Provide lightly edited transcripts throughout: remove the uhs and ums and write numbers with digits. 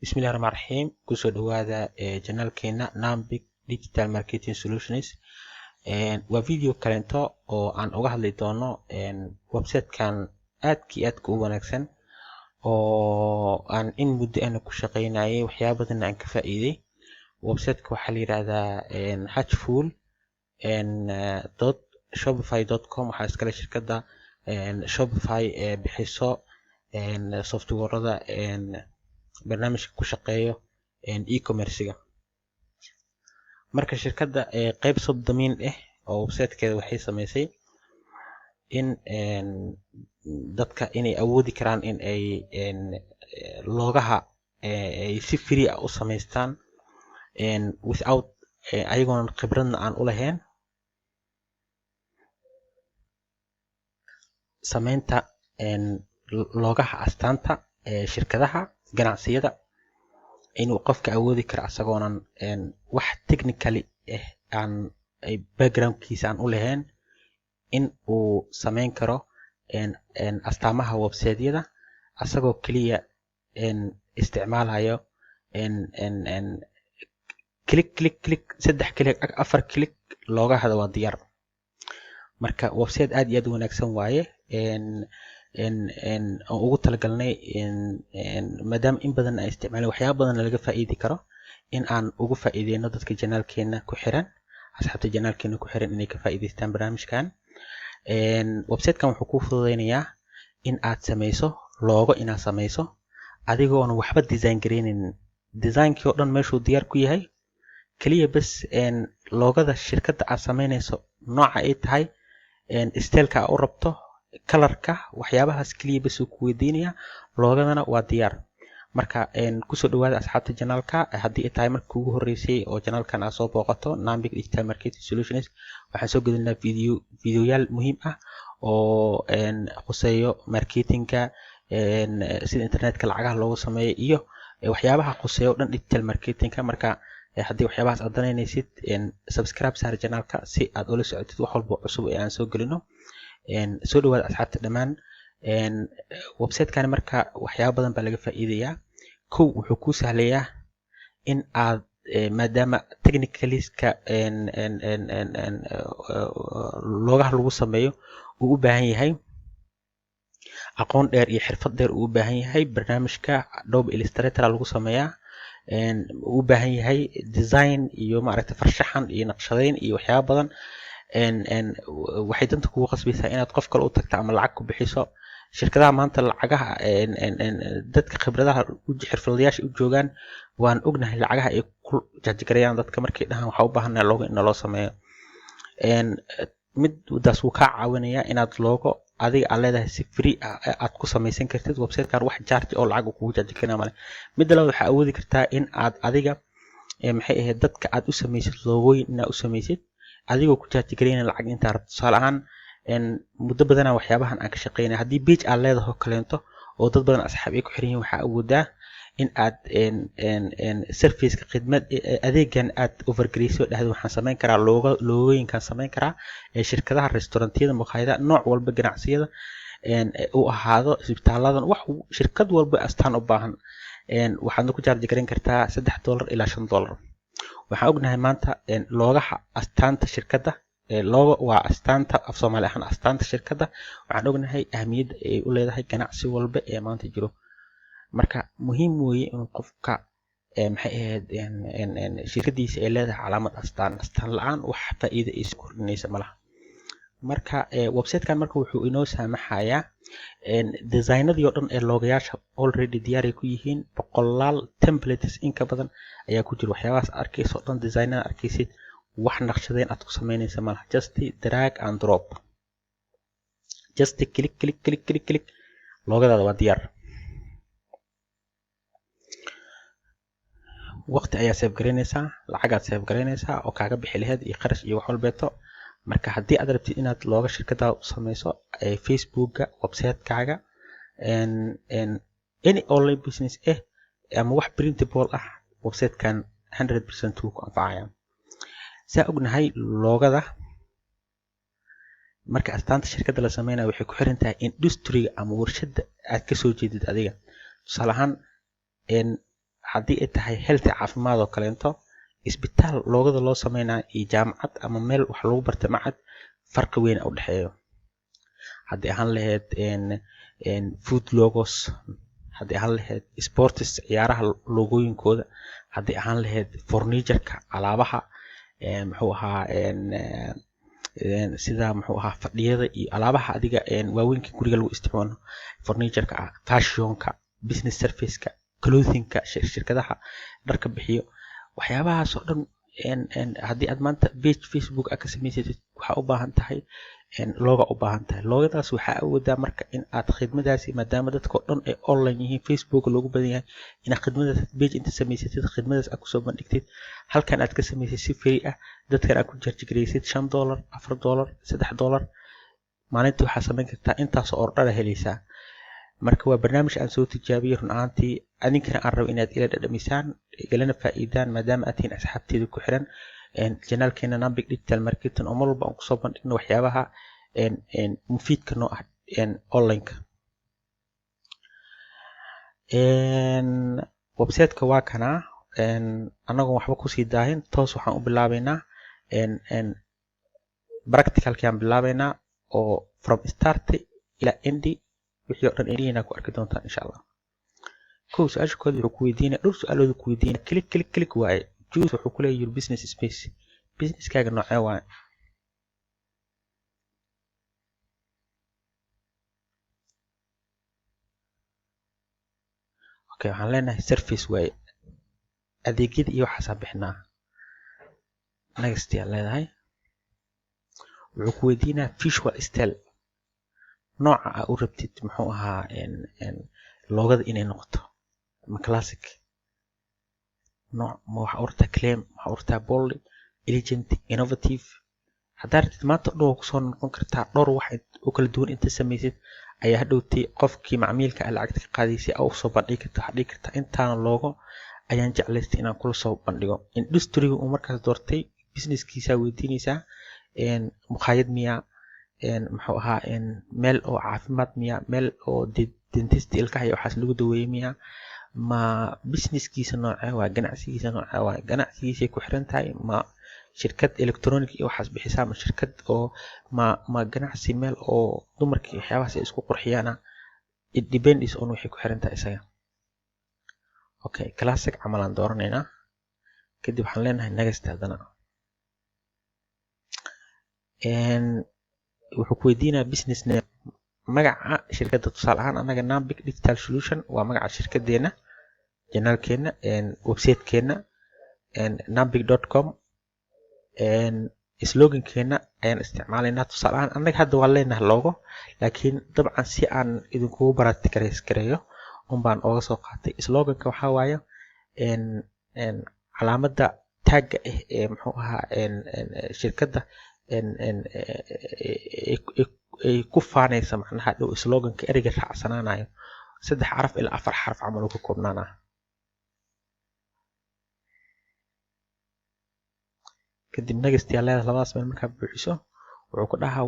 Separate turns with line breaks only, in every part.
Bismillahirrahmanirrahiim. Kusoo dhawaada channelkeena Nambic Digital Marketing Solutions. Waa video kalento oo aan uga hadli doono website-kan aadka u wanaagsan oo aan in muddo aan ku shaqeynayay waxyaabo badan aan ka faa'iiday. Website-ka waxaa la yiraahdaa hatchful.shopify.com. waxaa iskale shirkadda Shopify bixiso software-rada barnaamijka ku shaqeeyo e-commerce-ga. Marka shirkadda qayb subdomain oo website-keeda waxay sameysay in dadka inay awoodi karaan in ay loogaha ay si free ah u sameystaan without ayagoon khibradna aan u lahayn sameynta loogaha astaanta shirkadaha ganacsiyada inuu qofka awoodi karo asagoonan wax technically aan backgroundkiisa aan u lahayn in uu sameyn karo astaamaha website-yada asagoo kaliya isticmaalayo click 3 click 4 click looga hado waa diyaar. Marka website aad iyo aad u wanaagsan waaye aan ugu talagalnay maadaama in badan ay isticmaalaan waxyaabo badan laga faa'iidi karo in aan ugu faa'iideyno dadka channelkeena ku xiran asxaabta channelkeena ku xiran inay ka faa'iideystaan barnaamijkan. Website-kan wuxuu kuu fududeynayaa in aad sameyso logo inaad sameyso adigoon waxba design gareynin. Design-kii oo dhan meeshuu diyaar ku yahay kaliya bas logada shirkadda aad sameynayso nooca ay tahay style-ka aad u rabto color-ka waxyaabahaas kaliya bas uu ku weydiinaya logadana waa diyaar. Marka kusoo dhawaada asxaabta channelka haddii ay tahay markii ugu horeysay oo channelkan aad soo booqato Nambic Digital Marketing Solutions waxaan soo gelinaa videoyaal muhiim ah oo khuseeyo marketingka sida internetka lacagaha loogu sameeyo iyo waxyaabaha khuseeyo dhan digital marketingka. Marka haddii waxyaabahaas aad danaynaysid subscribe saar channelka si aad ula socotid wax walba cusub ee aan soo gelino. Soo dhawaada asxaabta dhammaan. Website-kan marka waxyaabo badan baa laga faa'iidayaa. Kow wuxuu kuu sahlayaa in aad maadaama technicaliska loogaha lagu sameeyo uu u baahan yahay aqoon dheer iyo xirfad dheer uu u baahan yahay. Barnaamijka Adobe Illustrator lagu sameeyaa uu u baahan yahay design iyo maaragtay farshaxan iyo naqshadeyn iyo waxyaabo badan. waxay danta kugu qasbaysaa inaad qof kale u tagto ama lacag ku bixiso. Shirkadaha maanta lacagaha dadka khibradaha xirfadlayaasha u joogaan waan ognahay lacagaha ay ku jajgarayaan dadka markay dhahaan waxa u baahanaa logo in loo sameeyo. Midaas wuu kaa caawinayaa inaad logo adiga aad leedahay si free ah aad ku sameysan kartid website-kan wax charge oo lacag kugu jajgarayna male. Mid labaad waxaa awoodi kartaa in aad adiga maxay ahayd dadka aad u sameysid logooyin inaad u sameysid adigoo ku jajgarayna lacag inta rabto. Tusaale ahaan muddo badan waxyaabahan aan ka shaqeynay haddii page aad leedahay kaleento oo dad badan asxaab ay ku xiran yihiin waxaa awoodaa in aad service-ka khidmad adeegan aad overgreyso dhahdo waxaan sameyn karaa logooyinkan sameyn karaa shirkadaha restaurantyada maqaayadaha nooc walba ganacsiyada u ahaado isbitaaladan wax shirkad walba astaan u baahan waxaadna ku charge garan kartaa $3 ilaa $5. waxaan ognahay maanta loogaha astaanta shirkadda logo waa astaanta af Soomaali ahaan astaanta shirkadda. waxaan ognahay ahmiyadda ay u leedahay ganacsi walba ee maanta jiro. marka muhiim weeye in qofka maxay ahayd shirkadiisa ay leedahay calaamad astaan la'aan wax faa'iido ay soo kordhinaysa malaha. marka website-kan marka wuxuu inoo saamaxayaa designadii oo dhan ee logoyaasha already diyaar ay ku yihiin boqolaal templates in ka badan ayaa ku jira. waxyaabahaas arkayso oo dhan designada arkaysid wax naqshadeyn aad ku sameynaysa malaha. just drag and drop just click logadaada waa diyaar. waqti ayaa save garaynaysaa lacagaad save garaynaysaa oo kaaga bixi lahayd iyo kharash iyo wax walbeeto. marka haddii aad rabtid inaad looga shirkadaada u sameyso facebookga website-kaaga any online business ama wax printable ah website-kan 100% wuu ku anfacaya. saa ognahay logada marka astaanta shirkadda la sameynayo waxay ku xiran tahay industry ama warshadda aad ka soo jeedid adiga. tusaale ahaan haddii ay tahay healthy caafimaad oo kaleento isbitaal loogada loo sameynaa iyo jaamacad ama meel wax lagu barta macad farqi weyn u dhexeeyo. haddii ahaan lahayd food logos, haddii ahaan lahayd sports ciyaaraha logooyinkooda, haddii ahaan lahayd furnitureka alaabaha muxuu ahaa sida muxuu ahaa fadhiyada iyo alaabaha adiga waaweynka guriga lagu isticmaalo furnitureka ah, fashionka, business serviceka, clothingka shirkadaha dharka bixiyo, waxyaabahaas oo dhan haddii aad maanta page Facebook ka samaysatid waxaa u baahan tahay looga u baahan tahay. loogadaas waxaa awoodaa marka in aad khidmadaasi maadaama dadka oo dhan ay online yihiin Facebook loogu badan yahay inaad khidmadaas page inta samaysatid khidmadaas aad kusoo bandhigtid halkan aad ka samaysay si free ah dadkan aad ku charge garaysid $5 $4 $3 maalintii waxaa samayn kartaa intaas oo ordhada helaysaa. marka waa barnaamij aan soo tijaabiyey run ahaantii adinkana aan rabo inaad ila dhadhamisaan igalana faa'iidaan maadaama aad tihiin asxaabteeda ku xiran janaalkeena Nambic Digital Marketing oo mar walba aan kusoo bandhigno waxyaabaha mufiidka noo ah online-ka. website-ka waa kana anagoo waxba kusii daahin toos waxaan u bilaabeynaa practicalki aan bilaabeynaa oo from start ila end wixii oo dhan idinna ku arki doontaan insha Allah. su-aasha koowaad wuxuu ku weydiinaya dhowr su-aalood ku weydiinaya click waaye choose wuxuu ku leeyahay your business space businesskaaga noocee waaye. okay waxaan leenahay service waaye adeegyada iyo waxaas bixinaa. next yaa leedahay wuxuu ku weydiinaya visual style nooca aad u rabtid muxuu ahaa loogada inay noqoto ma classic nooc ma waxa urta claim waxa urta bold elegant innovative. haddaad rabtid maanta dhowr kusoo noqon kartaa dhowr wax oo kala duwan inta samaysid ayaa hadhowtay qofkii macmiilka ah lacagta ka qaadaysay oo soo bandhigi karta hadhigi karta intaana loogo ayaan jeclaystay inaan kula soo bandhigo. industry uu markaas doortay businesskiisa weydiinaysaa muqaayad miya muxuu ahaa meel oo caafimaad miya meel oo dentist ilkaha iyo waxaas lagu daweeyay miya ma businesskiisa noocee waa ganacsigiisa noocee waa ganacsigiisa ku xiran tahay ma shirkad electronic iyo waxaas bixisaa ma shirkad oo ma ganacsi meel oo dumarkii waxyaabahaas ay isku qurxiyaan it depends on waxay ku xiran tahay isaga. okay classic camalan dooranaynaa kadib waxaan leenahay next hadana wuxuu ku weydiinayaa business name magaca shirkadda tusaale ahaan anaga Nambic Digital Solution waa magaca shirkadeena janaalkeena website-keena nambic.com slogan-keena ayaan isticmaalaynaa. tusaale ahaan anaga hadda waa leenahay logo laakiin dabcan si aan idinkugu baratigareeyo baan ooga soo qaatay slogan-ka waxaa waaye calaamada tagga ah ee muxuu ahaa shirkadda ay ku faanaysa macnaha dhow slogan-ka ereyga raacsanaanayo 3 xaraf ilaa 4 xaraf camal uu ka koobnaana. kadib next yaa leedahay labadaas meel markaa buuxiso wuxuu ku dhahaa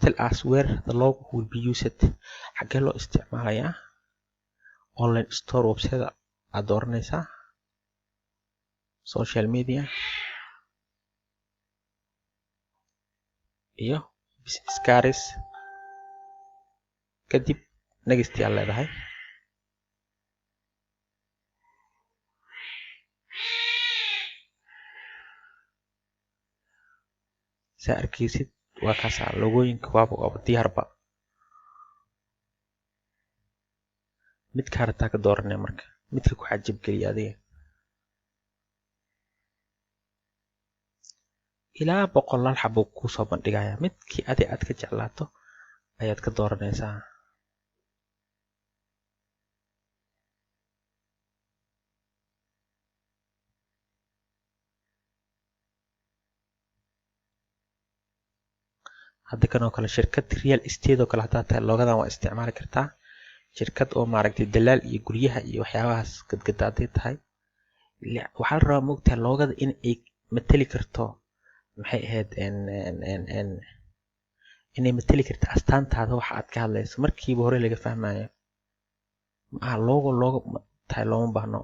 tell us where the logo will be used xagee loo isticmaalayaa. online store website aad dooranaysaa social media iyo business cards kadib next yaa leedahay saa arkaysid waa kaasa logooyinka waaba diyaarba midka hartaa ka dooranay marka midka ku xajib geliya adiga ilaa 100 xabo ku soo bandhigaya midkii aad ka jeclaato ayaad ka dooranaysaa. hadda kan oo kale shirkad real estate oo kale hadaa tahay loogadan waa isticmaali kartaa. shirkad oo maaragtay dalaal iyo guryaha iyo waxyaabahaas gadgadaaday tahay waxaa la rabaa moogtahay loogada in ay matali karto maxay ahayd inay matali karto astaantaada waxa aad ka hadlayso markiiba hore laga fahmayo. loogo tahay looma baahno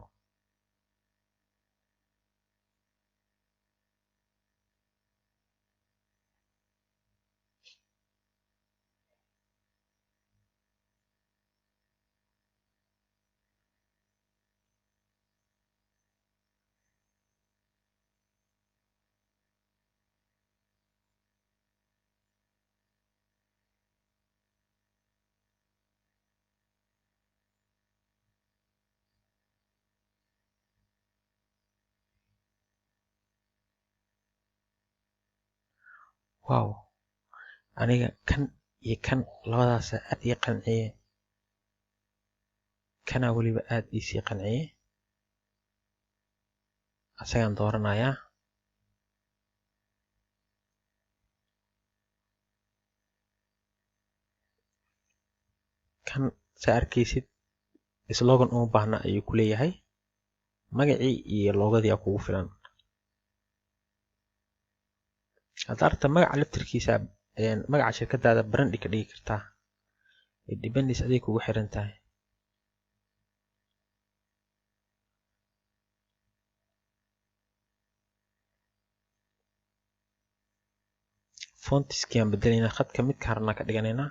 wow, aniga kan iyo kan labadaas aad ii qanciye, kana weliba aad iisii qanciye, asagaan dooranayaa. kan saa arkaysid slogan uma baahna ayuu ku leeyahay, magacii iyo loogadii aa kugu filan. haddaad rabta magaca laftirkiisa magaca shirkadaada brandi ka dhigi kartaa, dependis aday kugu xiran tahay. fontiskii aan bedelaynaa, khadka midka harnaa ka dhiganaynaa.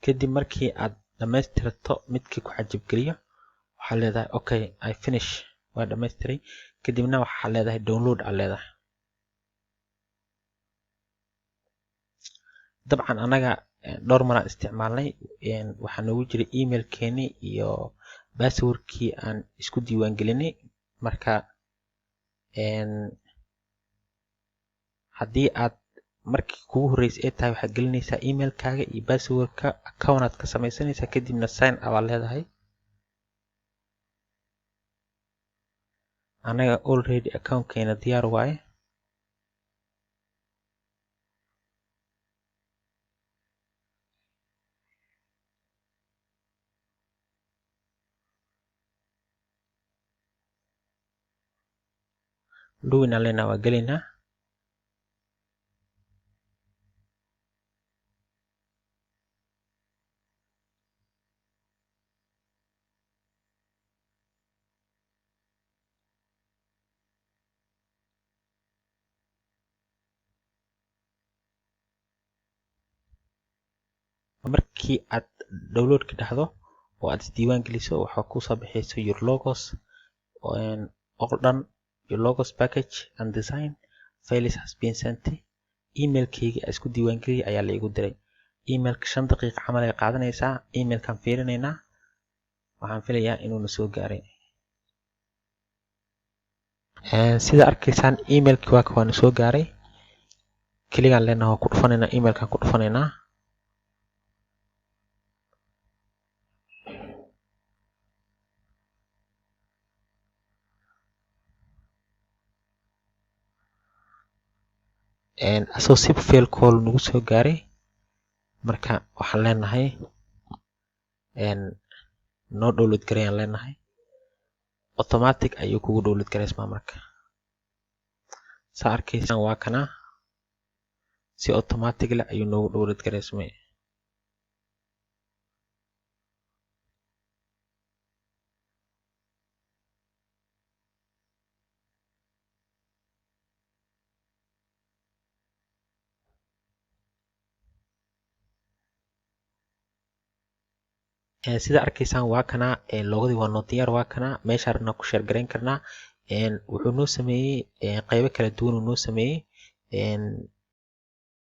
kadib markii aad dhammaystirato midkii ku cajabgeliyo, waxaad leedahay okay I finish, waa dhammaystiray. kadibna waxaad leedahay download aad leedahay. dabcan anaga dhowr maraan isticmaalnay, waxaa noogu jiray emailkeeni iyo passwordkii aan isku diiwaan gelinay. marka haddii aad markii kugu horreysay ay tahay, waxaad gelinaysaa emailkaaga iyo passwordka, accountaad ka samaysanaysaa, kadibna sign up aad leedahay. anaga already accountkeena diyaar waaye. login aan leenahay, waa gelaynaa. markii aad downloadka dhahdo oo aad isdiiwaan geliso, waxaa kusoo baxayso your logos all dhan, your logos package and design files has been sent. emailkayga aan isku diiwaan geliyay ayaa la igu diray. emailka 5 daqiiqo camal ay qaadanaysaa. emailkaan fiirinaynaa, waxaan filayaa inuuna soo gaaray. sida arkaysaan emailkii waana soo gaaray. keligaan leenahay waa ku dhufanaynaa, emailkaan ku dhufanaynaa. asoo zip file call nagu soo gaaray. marka waxaan leenahay noo download garayaan leenahay. automatic ayuu kugu download garaysmaa. marka saa arkaysaan waa kana, si automatic leh ayuu noogu download garaysmay. sida arkaysaan waa kana, loogadii waa noo diyaar. waa kana, meesha rabnaa ku share garayn karnaa. wuxuu noo sameeyey qaybo kala duwan uu noo sameeyey.